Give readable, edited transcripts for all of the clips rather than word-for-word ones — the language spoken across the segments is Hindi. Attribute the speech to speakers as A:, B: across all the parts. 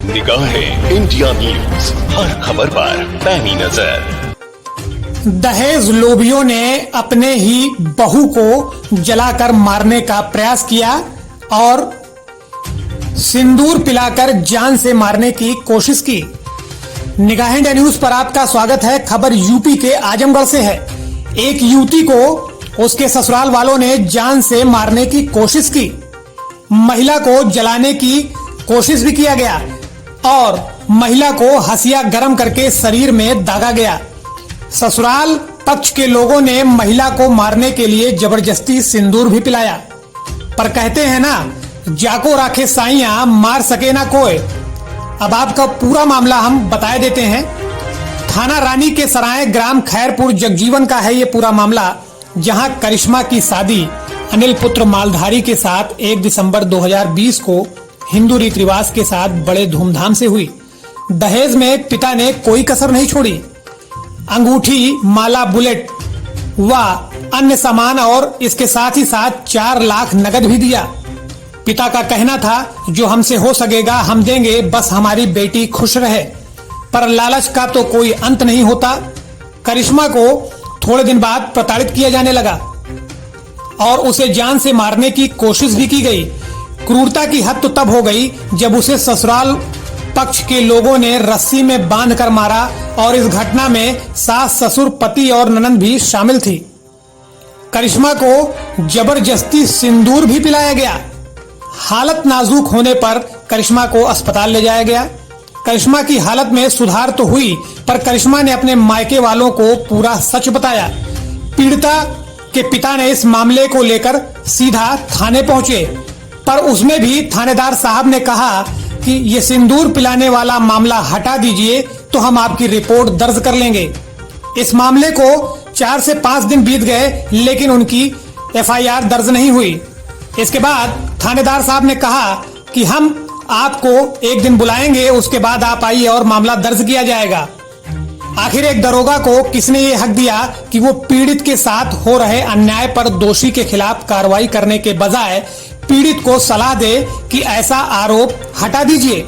A: निगाहें इंडिया न्यूज, हर खबर पर पैनी नजर।
B: दहेज लोभियों ने अपने ही बहू को जलाकर मारने का प्रयास किया और सिंदूर पिलाकर जान से मारने की कोशिश की। निगाहें इंडिया न्यूज पर आपका स्वागत है। खबर यूपी के आजमगढ़ से है। एक युवती को उसके ससुराल वालों ने जान से मारने की कोशिश की। महिला को जलाने की कोशिश भी किया गया और महिला को हसिया गरम करके शरीर में दागा गया। ससुराल पक्ष के लोगों ने महिला को मारने के लिए जबरदस्ती सिंदूर भी पिलाया। पर कहते हैं ना, जाको राखे साइयां मार सके ना कोई। अब आपका पूरा मामला हम बता देते हैं। थाना रानी के सराय ग्राम खैरपुर जगजीवन का है ये पूरा मामला, जहां करिश्मा की शादी अनिल पुत्र मालधारी के साथ 1 दिसंबर 2020 को हिंदू रीति रिवाज के साथ बड़े धूमधाम से हुई। दहेज में पिता ने कोई कसर नहीं छोड़ी। अंगूठी, माला, बुलेट व अन्य सामान और इसके साथ ही साथ 4 लाख नगद भी दिया। पिता का कहना था, जो हमसे हो सकेगा हम देंगे, बस हमारी बेटी खुश रहे। पर लालच का तो कोई अंत नहीं होता। करिश्मा को थोड़े दिन बाद प्रताड़ित किया जाने लगा और उसे जान से मारने की कोशिश भी की गई। क्रूरता की हद तो तब हो गई जब उसे ससुराल पक्ष के लोगों ने रस्सी में बांधकर मारा और इस घटना में सास, ससुर, पति और ननंद भी शामिल थी। करिश्मा को जबरदस्ती सिंदूर भी पिलाया गया। हालत नाजुक होने पर करिश्मा को अस्पताल ले जाया गया। करिश्मा की हालत में सुधार तो हुई, पर करिश्मा ने अपने मायके वालों को पूरा सच बताया। पीड़िता के पिता ने इस मामले को लेकर सीधा थाने पहुंचे, पर उसमें भी थानेदार साहब ने कहा कि ये सिंदूर पिलाने वाला मामला हटा दीजिए तो हम आपकी रिपोर्ट दर्ज कर लेंगे। इस मामले को 4 से 5 दिन बीत गए, लेकिन उनकी एफआईआर दर्ज नहीं हुई। इसके बाद थानेदार साहब ने कहा कि हम आपको एक दिन बुलाएंगे, उसके बाद आप आइए और मामला दर्ज किया जाएगा। आखिर एक दरोगा को किसने ये हक दिया कि वो पीड़ित के साथ हो रहे अन्याय पर दोषी के खिलाफ कार्रवाई करने के बजाय पीड़ित को सलाह दे कि ऐसा आरोप हटा दीजिए।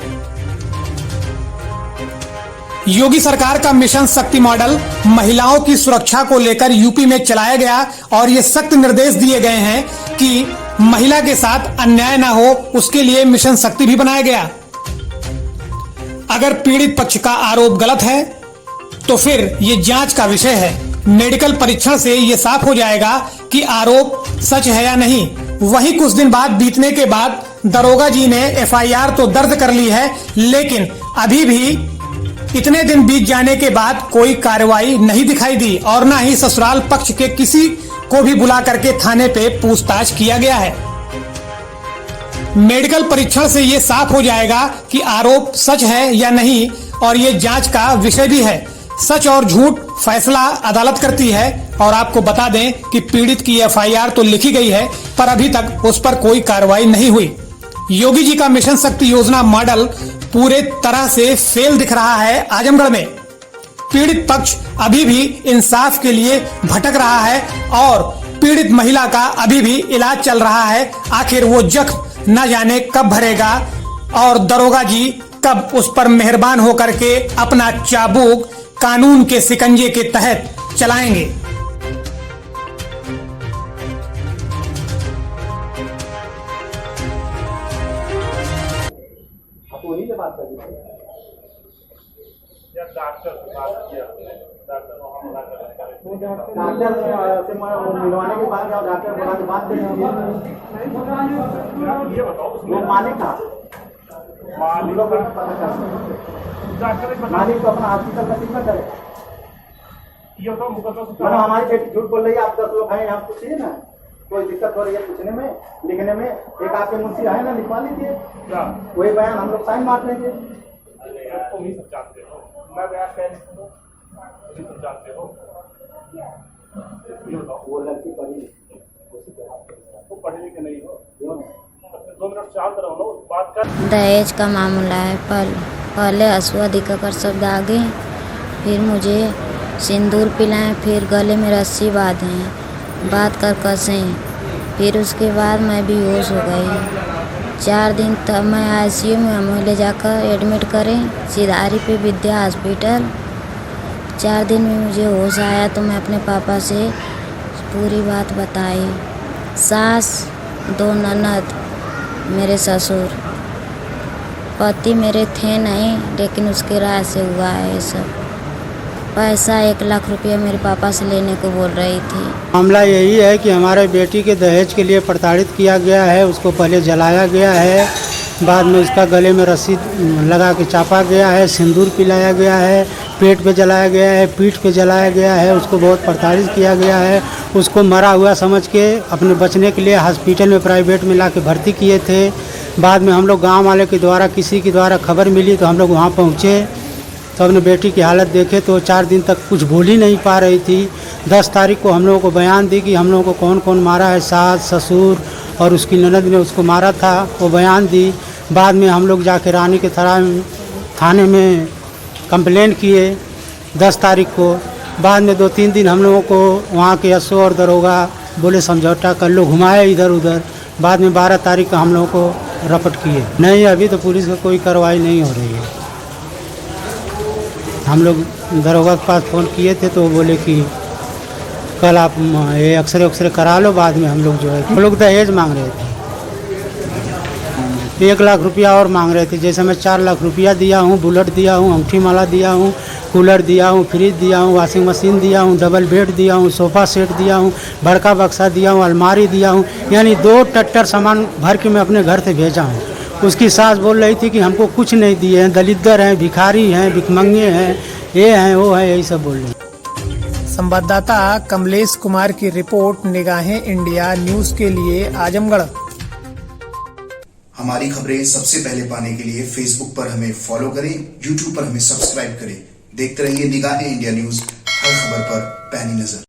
B: योगी सरकार का मिशन शक्ति मॉडल महिलाओं की सुरक्षा को लेकर यूपी में चलाया गया और ये सख्त निर्देश दिए गए हैं कि महिला के साथ अन्याय ना हो, उसके लिए मिशन शक्ति भी बनाया गया। अगर पीड़ित पक्ष का आरोप गलत है तो फिर ये जांच का विषय है। मेडिकल परीक्षण से ये साफ हो जाएगा कि आरोप सच है या नहीं। वहीं कुछ दिन बाद बीतने के बाद दरोगा जी ने एफआईआर तो दर्ज कर ली है, लेकिन अभी भी इतने दिन बीत जाने के बाद कोई कार्रवाई नहीं दिखाई दी और न ही ससुराल पक्ष के किसी को भी बुला करके थाने पे पूछताछ किया गया है। मेडिकल परीक्षण से ये साफ हो जाएगा कि आरोप सच है या नहीं, और ये जांच का विषय भी है। सच और झूठ फैसला अदालत करती है। और आपको बता दें कि पीड़ित की एफआईआर तो लिखी गई है, पर अभी तक उस पर कोई कार्रवाई नहीं हुई। योगी जी का मिशन शक्ति योजना मॉडल पूरे तरह से फेल दिख रहा है आजमगढ़ में। पीड़ित पक्ष अभी भी इंसाफ के लिए भटक रहा है और पीड़ित महिला का अभी भी इलाज चल रहा है। आखिर वो जख्म न जाने कब भरेगा और दरोगा जी कब उस पर मेहरबान होकर के अपना चाबुक कानून के शिकंजे के तहत चलाएंगे।
C: डॉक्टर से मिलवाने के बाद डॉक्टर बोला के बात ये बताओ, वो मालिक था, मालिक को अपना हॉस्पिटल का कितना करे। ये बताओ, मुकदमा हमारी बेटी झूठ बोल रही है। आप 10 लोग हैं, आप पूछिए ना, कोई दिक्कत हो रही है पूछने में, लिखने में। एक आपके मुंशी है ना, लिखवा लीजिए, वही बयान हम लोग साइन मार लेंगे। जानते हो, मैं बयान जानते हो, वो लड़की पढ़ी लिखी नहीं हो, 2 मिनट शांत रहो, बात कर।
D: दहेज का मामला है। पहले हसुआ दिखाकर शब्द आगे, फिर मुझे सिंदूर पिलाएं, फिर गले में रस्सी बांध कर कसें, फिर उसके बाद मैं बेहोश हो गई। 4 दिन तक मैं ICU में हमें ले जाकर एडमिट करें सिधारी पे विद्या हॉस्पिटल। 4 दिन में मुझे होश आया तो मैं अपने पापा से पूरी बात बताई। सास, 2 ननद, मेरे ससुर, पति मेरे थे नहीं लेकिन उसके राय से हुआ है ये सब। पैसा 1 लाख रुपया मेरे पापा से लेने को बोल रही थी।
E: मामला यही है कि हमारे बेटी के दहेज के लिए प्रताड़ित किया गया है। उसको पहले जलाया गया है, बाद में उसका गले में रस्सी लगा के चापा गया है, सिंदूर पिलाया गया है, पेट पे जलाया गया है, पीठ पे जलाया गया है। उसको बहुत प्रताड़ित किया गया है। उसको मरा हुआ समझ के अपने बचने के लिए हॉस्पिटल में प्राइवेट में ला के भर्ती किए थे। बाद में हम लोग गाँव वाले के द्वारा किसी के द्वारा खबर मिली तो हम लोग वहाँ पहुँचे तो अपने बेटी की हालत देखे तो 4 दिन तक कुछ बोल ही नहीं पा रही थी। 10 तारीख को हम लोगों को बयान दी कि हम लोगों को कौन कौन मारा है, सास, ससुर और उसकी ननद ने उसको मारा था, वो बयान दी। बाद में हम लोग जाके रानी के थाने में कंप्लेंट किए 10 तारीख को। बाद में 2-3 दिन हम लोगों को वहाँ के SO और दरोगा बोले समझौता कर लो, घुमाए इधर उधर। बाद में 12 तारीख को हम लोगों को रपट किए। नहीं, अभी तो पुलिस का कोई कार्रवाई नहीं हो रही है। हम लोग दरोगा के पास फ़ोन किए थे तो वो बोले कि कल आप ये एक्सरे करा लो। बाद में हम लोग जो है हम लोग दहेज मांग रहे थे, 1 लाख रुपया और मांग रहे थे। जैसे मैं 4 लाख रुपया दिया हूँ, बुलेट दिया हूँ, अंगूठी माला दिया हूँ, कूलर दिया हूँ, फ्रिज दिया हूँ, वॉशिंग मशीन दिया हूँ, डबल बेड दिया हूँ, सोफ़ा सेट दिया हूँ, बड़का बक्सा दिया हूँ, अलमारी दिया हूँ, यानी 2 ट्रैक्टर सामान भर के मैं अपने घर से भेजा हूँ। उसकी सास बोल रही थी कि हमको कुछ नहीं दिए हैं, दलिद्र हैं, भिखारी हैं, भिखमंगे हैं, ये हैं वो है, यही सब बोल रहे हैं।
B: संवाददाता कमलेश कुमार की रिपोर्ट, निगाहें इंडिया न्यूज के लिए आजमगढ़।
F: हमारी खबरें सबसे पहले पाने के लिए फेसबुक पर हमें फॉलो करें, यूट्यूब पर हमें सब्सक्राइब करें। देखते रहिए निगाहें इंडिया न्यूज, हर खबर पर पैनी नजर।